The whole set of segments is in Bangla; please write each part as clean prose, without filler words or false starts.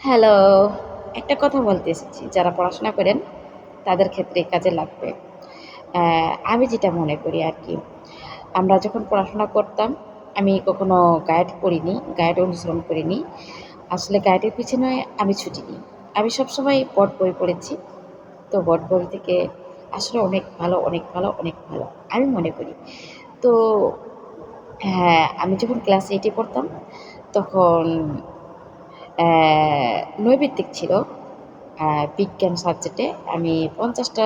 হ্যালো, একটা কথা বলতে এসেছি। যারা পড়াশোনা করেন তাদের ক্ষেত্রে কাজে লাগবে। আমি যেটা মনে করি আরকি, আমরা যখন পড়াশোনা করতাম, আমি কখনো গাইড পড়িনি, গাইড অনুসরণ করিনি। আসলে গাইডের পিছনে আমি ছুটিনি। আমি সবসময় বোর্ড বই পড়েছি। তো বোর্ড বই থেকে আসলে অনেক ভালো, অনেক ভালো, অনেক ভালো আমি মনে করি। তো হ্যাঁ, আমি যখন ক্লাস 8 এ পড়তাম তখন নৈর্ব্যক্তিক ছিল। বিজ্ঞান সাবজেক্টে আমি ৫০টা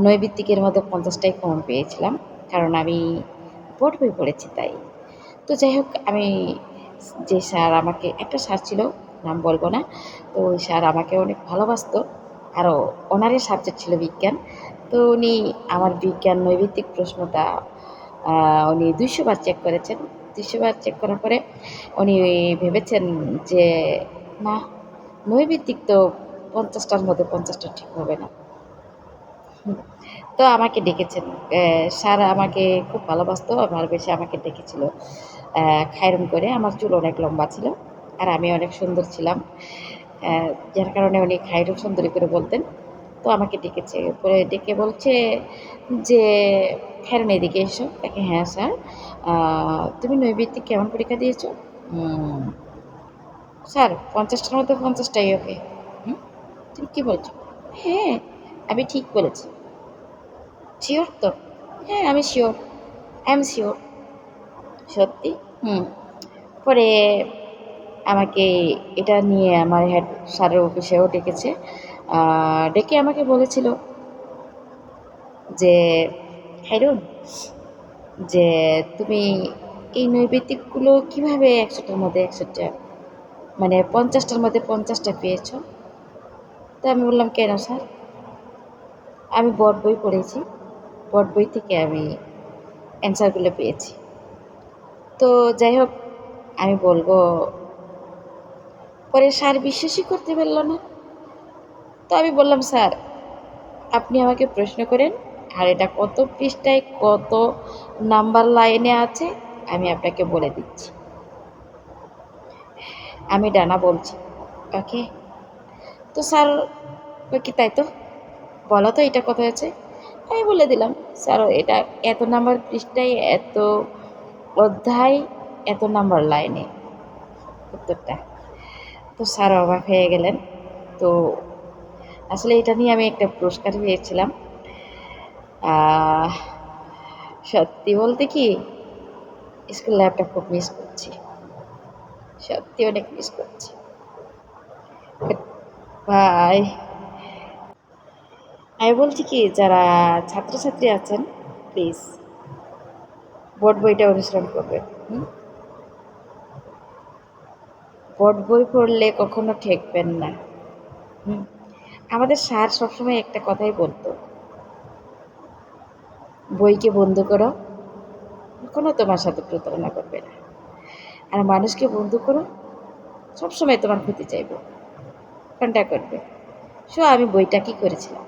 নৈর্ব্যক্তিকের মধ্যে ৫০টাই কমন পেয়েছিলাম। কারণ আমি বোর্ড বই পড়েছি তাই। তো যাই হোক আমি যে স্যার আমাকে একটা স্যার ছিল, নাম বলব না। তো ওই স্যার আমাকে অনেক ভালোবাসতো। আরও ওনারই সাবজেক্ট ছিল বিজ্ঞান। তো উনি আমার বিজ্ঞান নৈর্ব্যক্তিক প্রশ্নটা উনি ২০০ বার চেক করেছেন। ২০০ বার চেক করার পরে উনি ভেবেছেন যে, না নৈর্ব্যক্তিক তো ৫০টার মধ্যে ৫০টা ঠিক হবে না। হুম, তো আমাকে ডেকেছেন। স্যার আমাকে খুব ভালোবাসতো, ভালোবেসে আমাকে ডেকেছিল খাইরুম করে। আমার চুল অনেক লম্বা ছিল আর আমি অনেক সুন্দর ছিলাম। অ্যা যার কারণে উনি খাইরুম সুন্দরী করে বলতেন। তো আমাকে ডেকেছে। পরে ডেকে বলছে যে, "খাইরুন এদিকে এসো।" তাকে, "হ্যাঁ স্যার, আ তুমি নৈর্ব্যক্তিক কেমন পরীক্ষা দিয়েছ?" "উম স্যার ৫০ টার মধ্যে ৫০ টাই ওকে।" "হুম? তুমি কি বলছো?" "হ্যাঁ, আমি ঠিক বলেছি।" "শিওর তো?" "হ্যাঁ, আমি শিওর। I am sure." "সত্যি?" "হুম।" পরে আমাকে এটা নিয়ে আমার হেড স্যারের অফিসেও ডেকেছে। আ ডেকে আমাকে বলেছিল যে, "খাইরুন, যে তুমি এই নৈর্ব্যক্তিকগুলো কিভাবে ১০০ টার মধ্যে ১০০ টা মানে ৫০ টার মধ্যে ৫০ টা পেয়েছ?" তো আমি বললাম, "কেন স্যার? আমি বোর্ড বই পড়েছি। বোর্ড বই থেকে আমি অ্যান্সারগুলো পেয়েছি।" তো যাই হোক আমি বলব, পরে স্যার বিশ্বাসই করতে পারল না। তো আমি বললাম, "স্যার, আপনি আমাকে প্রশ্ন করেন আর এটা কত পৃষ্ঠায় কত নাম্বার লাইনে আছে আমি আপনাকে বলে দিচ্ছি।" আমি ডানা বলছি, "ওকে।" তো স্যার কয়, "কি তাই তো? বলো তো এটা কত হয়েছে?" আমি বলে দিলাম, "স্যার এটা এত নাম্বার পৃষ্ঠায়, এত অধ্যায়, এত নাম্বার লাইনে উত্তরটা।" তো স্যার অবাক হয়ে গেলেন। তো আসলে এটা নিয়ে আমি একটা পুরস্কার পেয়েছিলাম। আহ সত্যি বলতে কি স্কুল লাইফটা খুব মিস করছি। সত্যি অনেক মিস করছি। ভাই, আমি বলছি কি যারা ছাত্রছাত্রী আছেন প্লিজ বোর্ড বইটা অনুসরণ করবেন। বোর্ড বই পড়লে কখনো ঠেকবেন না। হুম। আমাদের স্যার সবসময় একটা কথাই বলতো, বইকে বন্ধু করো, কখনো তোমার সাথে প্রতারণা করবে না। আর মানুষকে বন্ধু করো, সবসময় তোমার ক্ষতি চাইবে, কোনটা করবে? সো আমি বইটা কি করেছিলাম।